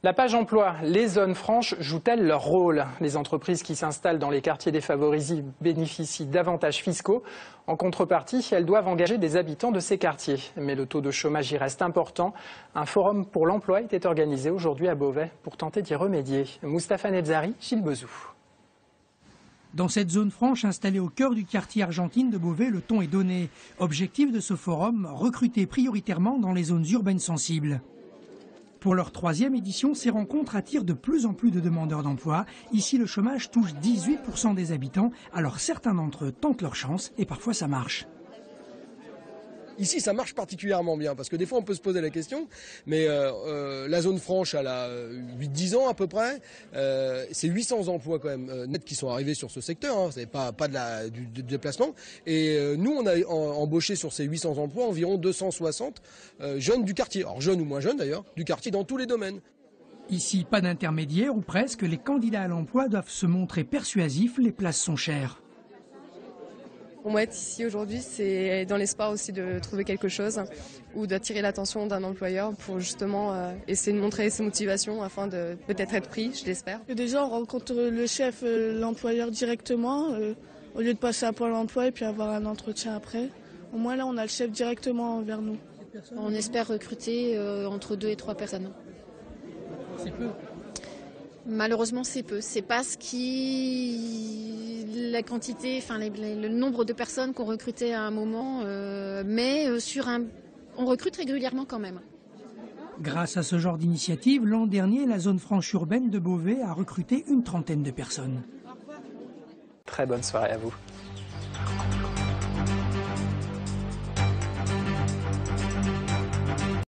La page emploi, les zones franches jouent-elles leur rôle? Les entreprises qui s'installent dans les quartiers défavorisés bénéficient d'avantages fiscaux. En contrepartie, elles doivent engager des habitants de ces quartiers. Mais le taux de chômage y reste important. Un forum pour l'emploi était organisé aujourd'hui à Beauvais pour tenter d'y remédier. Mustapha Nebzari, Gilles Bezou. Dans cette zone franche installée au cœur du quartier Argentine de Beauvais, le ton est donné. Objectif de ce forum, recruter prioritairement dans les zones urbaines sensibles. Pour leur 3e édition, ces rencontres attirent de plus en plus de demandeurs d'emploi. Ici, le chômage touche 18% des habitants, alors certains d'entre eux tentent leur chance et parfois ça marche. Ici, ça marche particulièrement bien, parce que des fois, on peut se poser la question, mais la zone franche, elle a 8-10 ans à peu près. C'est 800 emplois quand même nets qui sont arrivés sur ce secteur, hein, c'est pas du déplacement. Et nous, on a embauché sur ces 800 emplois environ 260 jeunes du quartier, alors jeunes ou moins jeunes d'ailleurs, du quartier dans tous les domaines. Ici, pas d'intermédiaire ou presque, les candidats à l'emploi doivent se montrer persuasifs, les places sont chères. Pour moi, être ici aujourd'hui, c'est dans l'espoir aussi de trouver quelque chose ou d'attirer l'attention d'un employeur pour justement essayer de montrer ses motivations afin de peut-être être pris, je l'espère. Déjà, on rencontre le chef, l'employeur directement, au lieu de passer à Pôle emploi et puis avoir un entretien après. Au moins là, on a le chef directement vers nous. On espère recruter entre 2 et 3 personnes. C'est peu. Malheureusement, c'est peu. C'est pas la quantité, enfin le nombre de personnes qu'on recrutait à un moment, mais on recrute régulièrement quand même. Grâce à ce genre d'initiative, l'an dernier, la zone franche urbaine de Beauvais a recruté une 30aine de personnes. Très bonne soirée à vous.